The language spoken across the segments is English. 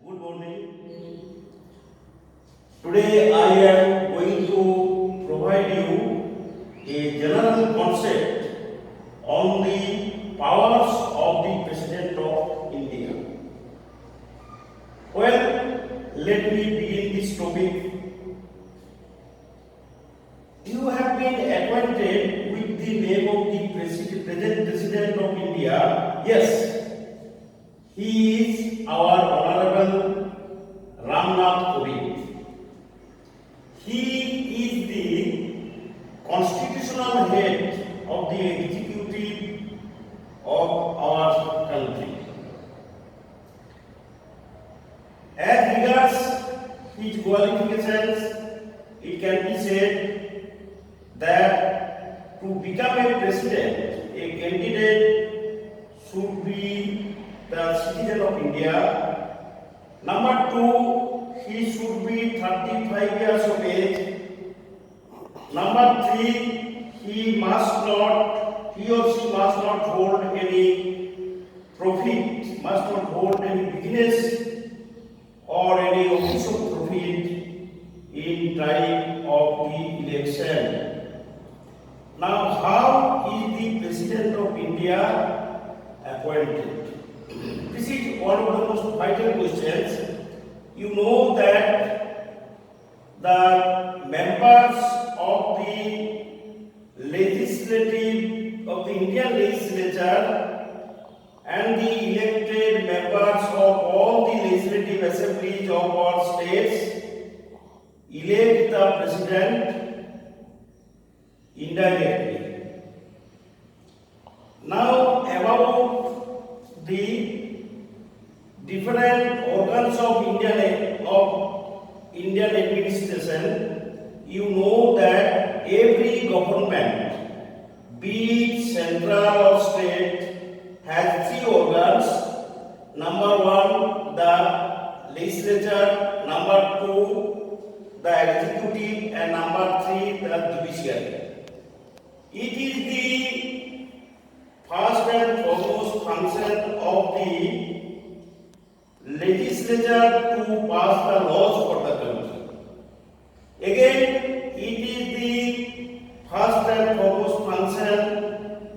Good morning. Today I am going to provide you a general concept on the powers of the President of India. Well, let me begin this topic. You have been acquainted with the name of the present President of India. Yes, he is our Honorable Kovind. He is the constitutional head of the executive of our country. As regards his qualifications, it can be said that to become a president, a candidate should be the citizen of India. Number two, he should be 35 years of age. Number three, he or she must not hold any profit, must not hold any business or any office of profit in time of the election. Now, how is the President of India appointed? This is one of the most vital questions. You know that the members of the Indian legislature and the elected members of all the legislative assemblies of our states elect the president indirectly. Now, about the different organs of Indian administration, you know that every government, be it central or state, has three organs. Number one, the legislature. Number two, the executive, and number three, the judiciary. It is the first and foremost function of the legislature to pass the laws for the country. Again, it is the first and foremost function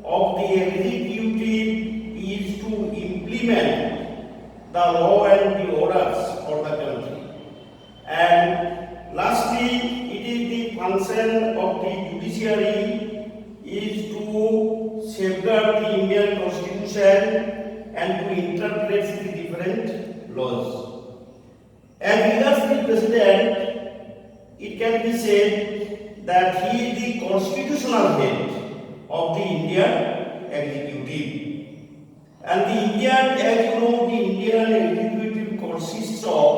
of the executive is to implement the law and the orders for the country. And lastly, it is the function of the judiciary is to safeguard the Indian Constitution and to interpret the different laws. As regards the President, it can be said that he is the constitutional head of the Indian executive. And as you know, the Indian executive consists of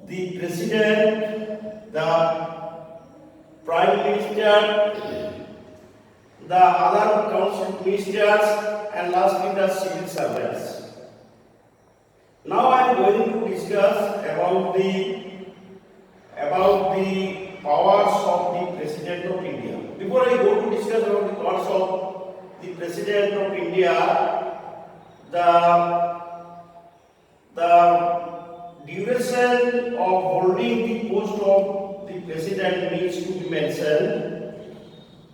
the President, the Prime Minister, the other council ministers, and lastly the civil servants. Now I am going to discuss about the powers of the President of India. Before I go to discuss about the powers of the President of India, the duration of holding the post of the President needs to be mentioned.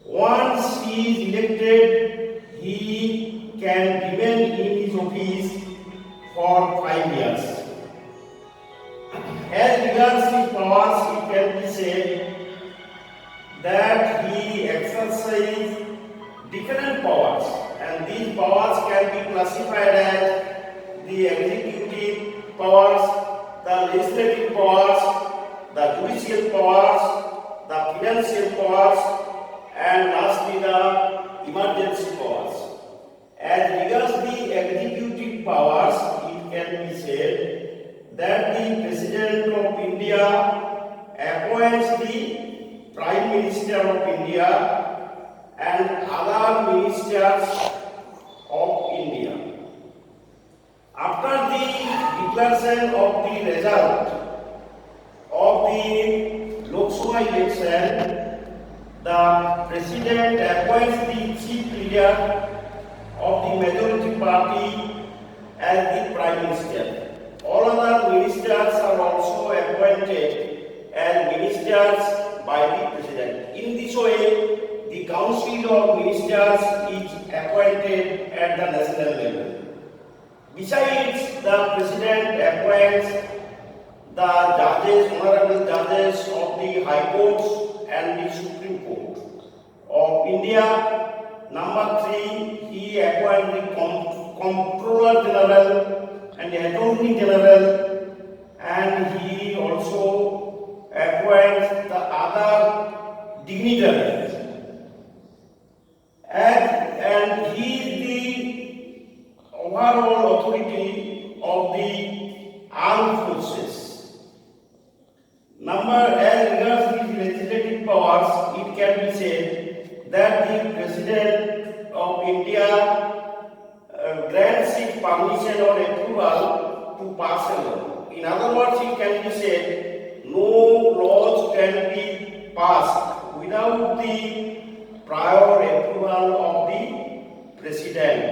Once he is elected, he can remain in his office for 5 years. As regards his powers, it can be said that he exercises different powers, and these powers can be classified as the executive powers, the legislative powers, the judicial powers, the financial powers, and lastly the emergency powers. As regards the executive powers, it can be said that the President of India appoints the Prime Minister of India and other ministers of India. After the declaration of the result of the Lok Sabha election, the President appoints the Chief Leader of the majority party as the Prime Minister. All other ministers by the President. In this way, the Council of Ministers is appointed at the national level. Besides, the President appoints the judges, honorable judges of the High Courts and the Supreme Court of India. Number 3, he appoints the Comptroller General and the Attorney General, and he also appoints the other dignitaries. And he is the overall authority of the armed forces. As regards the legislative powers, it can be said that the President of India grants its permission or approval to pass a law. In other words, it can be said no laws can be passed without the prior approval of the President.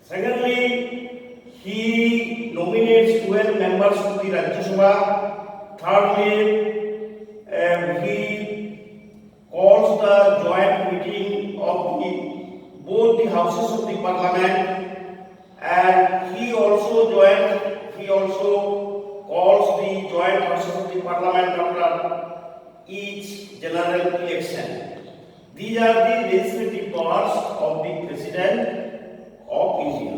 Secondly, he nominates 12 members to the Rajya Sabha. Thirdly, he calls the joint meeting of both the houses of the Parliament, and he also calls the joint houses of the Parliament after each general election. These are the legislative powers of the President of India.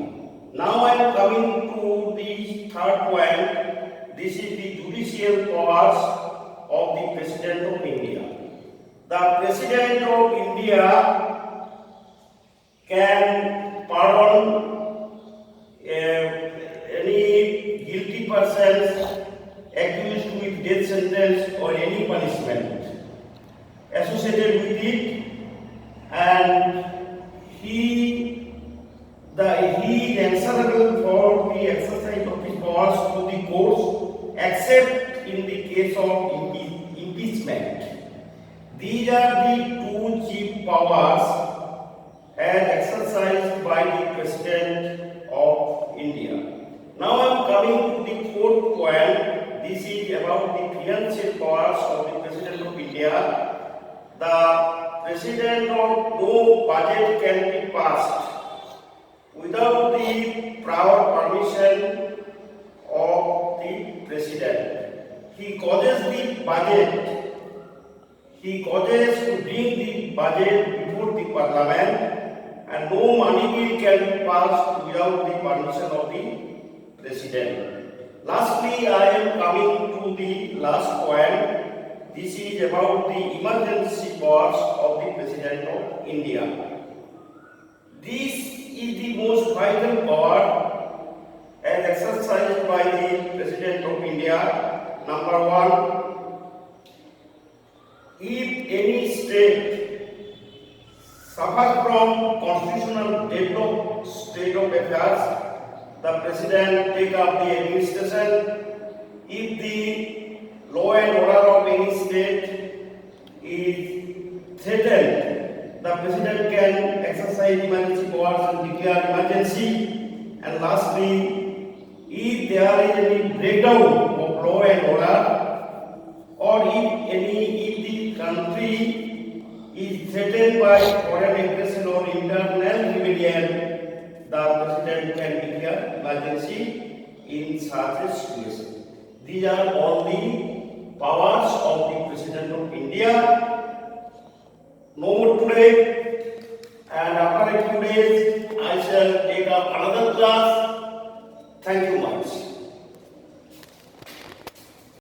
Now I am coming to the third point. This is the judicial powers of the President of India. The President of India can pardon any guilty persons accused with death sentence or any punishment associated with it, and he is answerable for the exercise of his powers to the courts, except in the case of impeachment. These are the two chief powers as exercised by the President of India. Now I am coming to the fourth point. This is about the financial powers of the President of India. The President of no budget can be passed without the prior permission of the President. He causes the budget. He causes to bring the budget before the Parliament, and no money bill can be passed without the permission of the President. Lastly, I am coming to the last point. This is about the emergency powers of the President of India. This is the most vital power as exercised by the President of India. Number 1, if any state suffers from constitutional deadlock state of affairs, the President take up the administration. If the law and order of any state is threatened, the President can exercise emergency powers and declare emergency. And lastly, if there is any breakdown of law and order, or if the country is threatened by foreign aggression or internal rebellion, the President can declare emergency in such a situation. These are all the powers of the President of India. No more today, and after a few days I shall take up another class